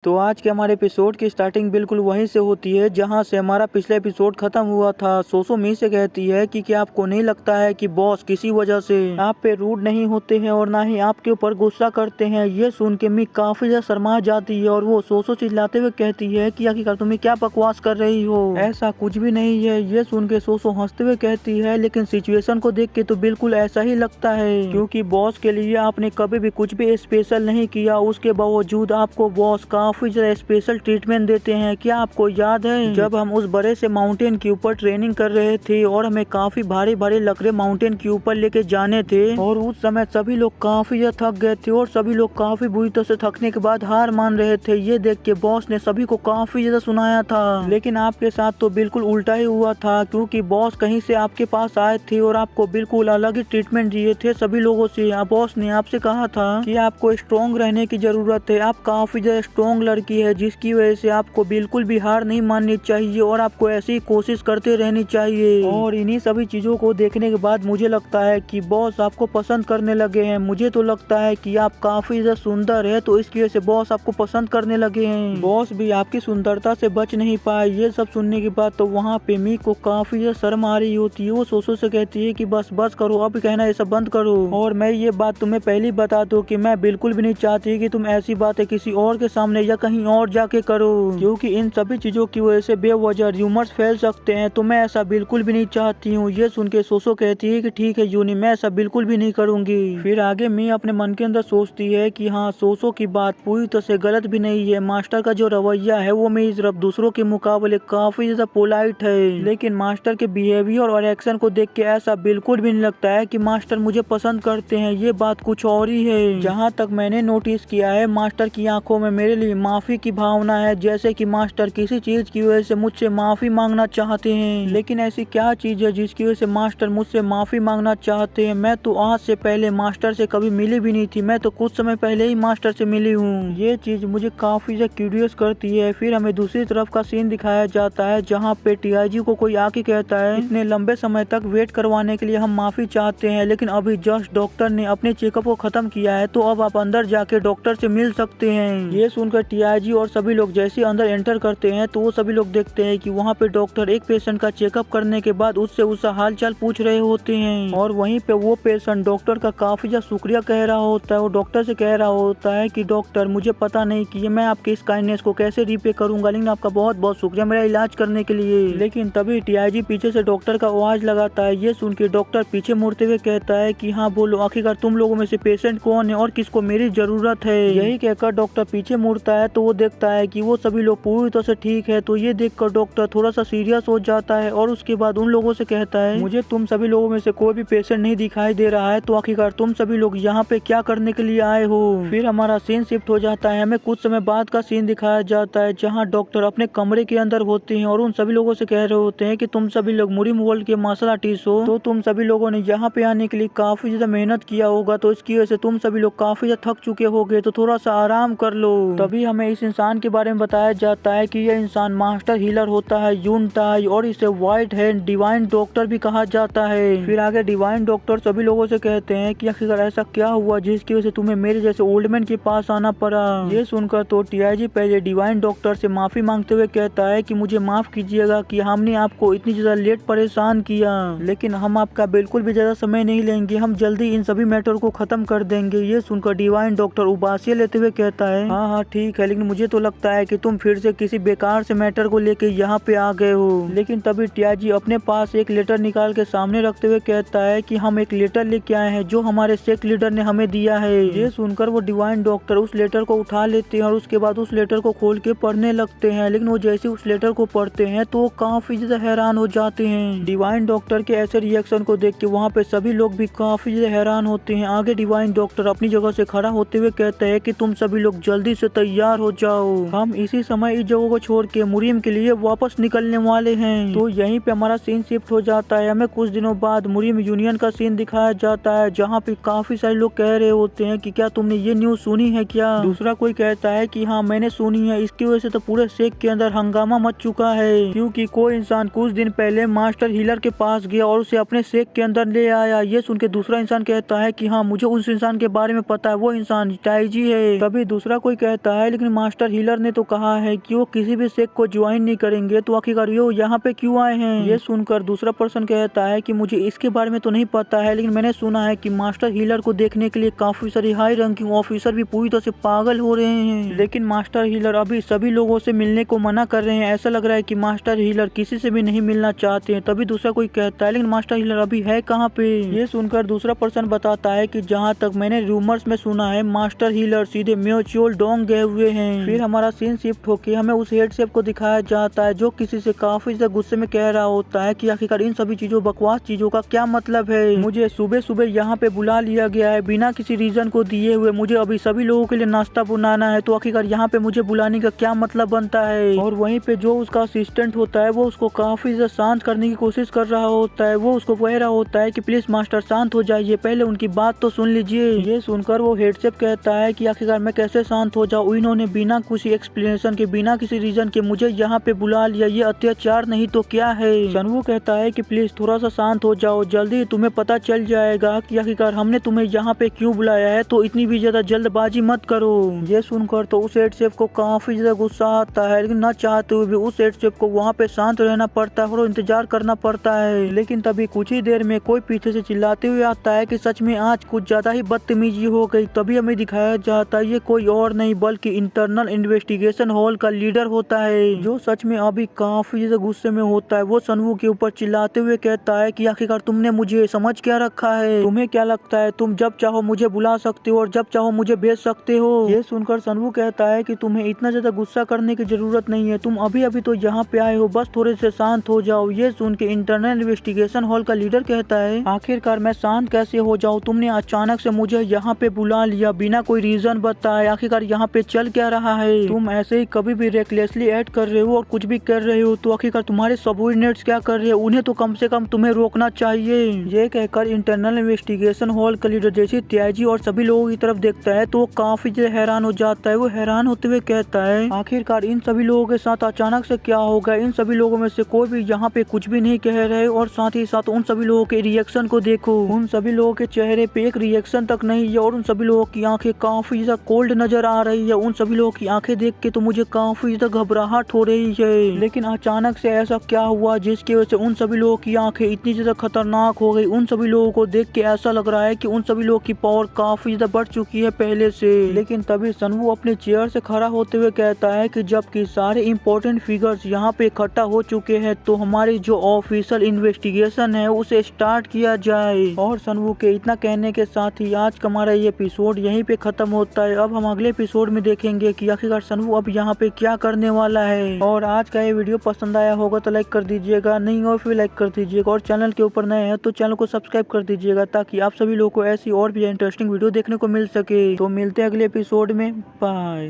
तो आज के हमारे एपिसोड की स्टार्टिंग बिल्कुल वहीं से होती है जहां से हमारा पिछला एपिसोड खत्म हुआ था। सोसो मी से कहती है कि क्या आपको नहीं लगता है कि बॉस किसी वजह से आप पे रूड नहीं होते हैं और ना ही आपके ऊपर गुस्सा करते हैं। ये सुन के मी काफी ज्यादा शर्मा जाती है और वो सोसो चिल्लाते हुए कहती है कि आखिरकार तुम्हें क्या बकवास कर रही हो, ऐसा कुछ भी नहीं है। ये सुन के सोसो हंसते हुए कहती है लेकिन सिचुएशन को देख के तो बिल्कुल ऐसा ही लगता है, क्योंकि बॉस के लिए आपने कभी भी कुछ भी स्पेशल नहीं किया, उसके बावजूद आपको बॉस काफी ज्यादा स्पेशल ट्रीटमेंट देते हैं। क्या आपको याद है जब हम उस बड़े से माउंटेन के ऊपर ट्रेनिंग कर रहे थे और हमें काफी भारी भारी लकड़े माउंटेन के ऊपर लेके जाने थे और उस समय सभी लोग काफी ज्यादा थक गए थे और सभी लोग काफी बुरी तरह से थकने के बाद हार मान रहे थे। ये देख के बॉस ने सभी को काफी ज्यादा सुनाया था, लेकिन आपके साथ तो बिल्कुल उल्टा ही हुआ था, क्योंकि बॉस कहीं से आपके पास आए थे और आपको बिल्कुल अलग ही ट्रीटमेंट दिए थे सभी लोगों से। बॉस ने आपसे कहा था कि आपको स्ट्रॉन्ग रहने की जरूरत है, आप काफी ज्यादा स्ट्रॉन्ग लड़की है जिसकी वजह से आपको बिल्कुल भी हार नहीं माननी चाहिए और आपको ऐसी कोशिश करते रहनी चाहिए। और इन्हीं सभी चीजों को देखने के बाद मुझे लगता है कि बॉस आपको पसंद करने लगे हैं। मुझे तो लगता है कि आप काफी ज्यादा सुंदर है तो इसकी वजह से बॉस आपको पसंद करने लगे हैं। बॉस भी आपकी सुंदरता से बच नहीं पाए। ये सब सुनने के बाद तो वहाँ पे मी को काफी ज्यादा शर्म आ रही होती है। वो सोसो से कहती है कि बस बस करो, अब कहना ये सब बंद करो। और मैं ये बात तुम्हें पहले बता दूं कि मैं बिल्कुल भी नहीं चाहती कि तुम ऐसी बातें किसी और के सामने या कहीं और जाके करो, क्योंकि इन सभी चीजों की वजह से बेवजह र्यूमर्स फैल सकते हैं। तो मैं ऐसा बिल्कुल भी नहीं चाहती हूँ। ये सुन के सोसो कहती है कि ठीक है यूनी, मैं ऐसा बिल्कुल भी नहीं करूंगी। फिर आगे मैं अपने मन के अंदर सोचती है कि हाँ, सोसो की बात पूरी तरह से गलत भी नहीं है। मास्टर का जो रवैया है वो मेरी तरफ दूसरों के मुकाबले काफी ज्यादा पोलाइट है, लेकिन मास्टर के बिहेवियर और एक्शन को देख के ऐसा बिल्कुल भी नहीं लगता है कि मास्टर मुझे पसंद करते हैं। ये बात कुछ और ही है। जहाँ तक मैंने नोटिस किया है, मास्टर की आंखों में मेरे लिए माफी की भावना है, जैसे कि मास्टर किसी चीज की वजह से मुझसे माफी मांगना चाहते हैं। लेकिन ऐसी क्या चीज है जिसकी वजह से मास्टर मुझसे माफी मांगना चाहते हैं? मैं तो आज से पहले मास्टर से कभी मिली भी नहीं थी, मैं तो कुछ समय पहले ही मास्टर से मिली हूँ। ये चीज मुझे काफी ज्यादा क्यूरियस करती है। फिर हमें दूसरी तरफ का सीन दिखाया जाता है जहाँ पे टीआईजी को कोई आके कहता है इतने लंबे समय तक वेट करवाने के लिए हम माफी चाहते हैं, लेकिन अभी जस्ट डॉक्टर ने अपने चेकअप को खत्म किया है, तो अब आप अंदर जाके डॉक्टर से मिल सकते हैं। ये सुनकर टीआईजी और सभी लोग जैसे अंदर एंटर करते हैं तो वो सभी लोग देखते हैं कि वहाँ पे डॉक्टर एक पेशेंट का चेकअप करने के बाद उससे उसका हालचाल पूछ रहे होते हैं और वहीं पे वो पेशेंट डॉक्टर का काफी ज्यादा शुक्रिया कह रहा होता है। वो डॉक्टर से कह रहा होता है कि डॉक्टर, मुझे पता नहीं कि मैं आपके इस काइंडनेस को कैसे रीपे करूंगा, लेकिन आपका बहुत बहुत शुक्रिया मेरा इलाज करने के लिए। लेकिन तभी टीआईजी पीछे से डॉक्टर का आवाज लगाता है। ये सुन के डॉक्टर पीछे मुड़ते हुए कहता है कि हाँ बोलो, आखिरकार तुम लोगों में से पेशेंट कौन है और किसको मेरी जरूरत है। यही कहकर डॉक्टर पीछे मुड़ता है तो वो देखता है कि वो सभी लोग पूरी तरह से ठीक है। तो ये देखकर डॉक्टर थोड़ा सा सीरियस हो जाता है और उसके बाद उन लोगों से कहता है, मुझे तुम सभी लोगों में से कोई भी पेशेंट नहीं दिखाई दे रहा है, तो आखिरकार तुम सभी लोग यहाँ पे क्या करने के लिए आए हो। फिर हमारा सीन शिफ्ट हो जाता है। हमें कुछ समय बाद का सीन दिखाया जाता है जहाँ डॉक्टर अपने कमरे के अंदर होते हैं और उन सभी लोगों से कह रहे होते हैं कि तुम सभी लोग मुरिम वर्ल्ड के मार्शल आर्टिस्ट हो, तो तुम सभी लोगों ने यहाँ पे आने के लिए काफी ज्यादा मेहनत किया होगा, तो इसकी वजह से तुम सभी लोग काफी ज्यादा थक चुके होगे, तो थोड़ा सा आराम कर लो। तभी हमें इस इंसान के बारे में बताया जाता है कि यह इंसान मास्टर हीलर होता है, यून टाई, और इसे व्हाइट हैंड डिवाइन डॉक्टर भी कहा जाता है। फिर आगे डिवाइन डॉक्टर सभी लोगों से कहते हैं कि आखिर ऐसा क्या हुआ जिसकी वजह से तुम्हें मेरे जैसे ओल्ड मैन के पास आना पड़ा। ये सुनकर तो टीआईजी पहले डिवाइन डॉक्टर से माफी मांगते हुए कहता है कि मुझे माफ कीजिएगा कि हमने आपको इतनी ज्यादा लेट परेशान किया, लेकिन हम आपका बिल्कुल भी ज्यादा समय नहीं लेंगे, हम जल्दी इन सभी मैटर को खत्म कर देंगे। ये सुनकर डिवाइन डॉक्टर उबासियां लेते हुए कहता है, हाँ हाँ ठीक है, लेकिन मुझे तो लगता है कि तुम फिर से किसी बेकार से मैटर को लेके यहाँ पे आ गए हो। लेकिन तभी टीआईजी अपने पास एक लेटर निकाल के सामने रखते हुए कहता है कि हम एक लेटर लेके आए हैं जो हमारे सेक्ट लीडर ने हमें दिया है। ये सुनकर वो डिवाइन डॉक्टर उस लेटर को उठा लेते हैं और उसके बाद उस लेटर को खोल के पढ़ने लगते हैं, लेकिन वो जैसे उस लेटर को पढ़ते हैं तो वो काफी ज्यादा हैरान हो जाते हैं। डिवाइन डॉक्टर के ऐसे रिएक्शन को देख के वहाँ पे सभी लोग भी काफी ज्यादा हैरान होते हैं। आगे डिवाइन डॉक्टर अपनी जगह से खड़ा होते हुए कहते हैं कि तुम सभी लोग जल्दी से तैयार हो जाओ, हम इसी समय इस जगह को छोड़ के मुरिम के लिए वापस निकलने वाले हैं। तो यहीं पे हमारा सीन शिफ्ट हो जाता है। हमें कुछ दिनों बाद मुरिम यूनियन का सीन दिखाया जाता है जहाँ पे काफी सारे लोग कह रहे होते हैं कि क्या तुमने ये न्यूज सुनी है क्या। दूसरा कोई कहता है कि हाँ मैंने सुनी है, इसकी वजह से तो पूरे सेक के अंदर हंगामा मच चुका है, क्योंकि कोई इंसान कुछ दिन पहले मास्टर हीलर के पास गया और उसे अपने सेक के अंदर ले आया। ये सुन के दूसरा इंसान कहता है कि हाँ मुझे उस इंसान के बारे में पता है, वो इंसान टाईजी है। तभी दूसरा कोई कहता है है, लेकिन मास्टर हीलर ने तो कहा है कि वो किसी भी सेक्ट को ज्वाइन नहीं करेंगे, तो आखिरकार वो यहाँ पे क्यों आए हैं। ये सुनकर दूसरा पर्सन कहता है कि मुझे इसके बारे में तो नहीं पता है, लेकिन मैंने सुना है कि मास्टर हीलर को देखने के लिए काफी सारे हाई रैंकिंग ऑफिसर भी पूरी तरह से पागल हो रहे हैं। लेकिन मास्टर हीलर अभी सभी लोगों से मिलने को मना कर रहे हैं। ऐसा लग रहा है कि मास्टर हीलर किसी से भी नहीं मिलना चाहते हैं। तभी दूसरा कोई कहता है, लेकिन मास्टर हीलर अभी है कहाँ पे। ये सुनकर दूसरा पर्सन बताता है कि जहाँ तक मैंने रूमर्स में सुना है, मास्टर हीलर सीधे म्यूचुअल डोंग गए हुए हैं। फिर हमारा सीन शिफ्ट होके हमें उस हेड शेफ को दिखाया जाता है, जो किसी से काफी ज्यादा गुस्से में कह रहा होता है कि आखिरकार इन सभी चीजों बकवास चीजों का क्या मतलब है। मुझे सुबह सुबह यहाँ पे बुला लिया गया है बिना किसी रीजन को दिए हुए। मुझे अभी सभी लोगों के लिए नाश्ता बनाना है, तो आखिरकार यहाँ पे मुझे बुलाने का क्या मतलब बनता है। और वहीं पे जो उसका असिस्टेंट होता है वो उसको काफी ज्यादा शांत करने की कोशिश कर रहा होता है। वो उसको कह रहा होता है कि प्लीज मास्टर शांत हो जाइए, पहले उनकी बात तो सुन लीजिए। ये सुनकर वो हेड शेफ कहता है कि आखिरकार मैं कैसे शांत हो जाऊँ, इन्होंने बिना किसी एक्सप्लेनेशन के, बिना किसी रीजन के मुझे यहाँ पे बुला लिया, ये अत्याचार नहीं तो क्या है। सनवू कहता है कि प्लीज थोड़ा सा शांत हो जाओ, जल्दी तुम्हें पता चल जाएगा कि आखिरकार हमने तुम्हें यहाँ पे क्यों बुलाया है, तो इतनी भी ज्यादा जल्दबाजी मत करो। ये सुनकर तो उस हेड शेफ को काफी ज्यादा गुस्सा आता है, लेकिन न चाहते हुए भी उस हेड शेफ को वहाँ पे शांत रहना पड़ता है और इंतजार करना पड़ता है। लेकिन तभी कुछ ही देर में कोई पीछे से चिल्लाते हुए आता है कि सच में आज कुछ ज्यादा ही बदतमीजी हो गई। तभी हमें दिखाया जाता है ये कोई और नहीं बल्कि इंटरनल इन्वेस्टिगेशन हॉल का लीडर होता है, जो सच में अभी काफी ज्यादा गुस्से में होता है। वो सनवू के ऊपर चिल्लाते हुए कहता है कि आखिरकार तुमने मुझे समझ क्या रखा है, तुम्हें क्या लगता है तुम जब चाहो मुझे बुला सकते हो और जब चाहो मुझे भेज सकते हो। ये सुनकर सनवू कहता है कि तुम्हें इतना ज्यादा गुस्सा करने की जरूरत नहीं है, तुम अभी अभी तो यहाँ पे आए हो, बस थोड़े से शांत हो जाओ। ये सुन के इंटरनल इन्वेस्टिगेशन हॉल का लीडर कहता है, आखिरकार मैं शांत कैसे हो जाऊँ, तुमने अचानक से मुझे यहाँ पे बुला लिया बिना कोई रीजन बताए, आखिरकार यहाँ पे चल क्या रहा है। तुम ऐसे ही कभी भी रेकलेसली ऐड कर रहे हो और कुछ भी कर रहे हो, तो आखिरकार तुम्हारे सबऑर्डिनेट्स क्या कर रहे हो, उन्हें तो कम से कम तुम्हें रोकना चाहिए। ये कहकर इंटरनल इन्वेस्टिगेशन हॉल का लीडर जैसे त्याजी और सभी लोगों की तरफ देखता है तो वो काफी हैरान हो जाता है। वो हैरान होते हुए कहता है, आखिरकार इन सभी लोगों के साथ अचानक से क्या हो गया, इन सभी लोगों में से कोई भी यहाँ पे कुछ भी नहीं कह रहे, और साथ ही साथ उन सभी लोगों के रिएक्शन को देखो, उन सभी लोगों के चेहरे पे एक रिएक्शन तक नहीं है, और उन सभी लोगों की आंखें काफी ज्यादा कोल्ड नजर आ रही है। उन सभी लोगों की आंखें देख के तो मुझे काफी ज्यादा घबराहट हो रही है। लेकिन अचानक से ऐसा क्या हुआ जिसकी वजह से उन सभी लोगों की आंखें इतनी ज्यादा खतरनाक हो गई। उन सभी लोगों को देख के ऐसा लग रहा है कि उन सभी लोगों की पावर काफी ज्यादा बढ़ चुकी है पहले से। लेकिन तभी सनवू अपने चेयर से खड़ा होते हुए कहता है कि जबकि सारे इम्पोर्टेंट फिगर्स यहाँ पे इकट्ठा हो चुके हैं, तो हमारी जो ऑफिशियल इन्वेस्टिगेशन है उसे स्टार्ट किया जाए। और सनवू के इतना कहने के साथ ही आज का हमारा ये एपिसोड यहीं पे खत्म होता है। अब हम अगले एपिसोड में देखेंगे कि आखिरकार सनवू अब यहाँ पे क्या करने वाला है। और आज का ये वीडियो पसंद आया होगा तो लाइक कर दीजिएगा, नहीं हो फिर लाइक कर दीजिएगा, और चैनल के ऊपर नए हैं तो चैनल को सब्सक्राइब कर दीजिएगा, ताकि आप सभी लोगों को ऐसी और भी इंटरेस्टिंग वीडियो देखने को मिल सके। तो मिलते हैं अगले एपिसोड में, बाय।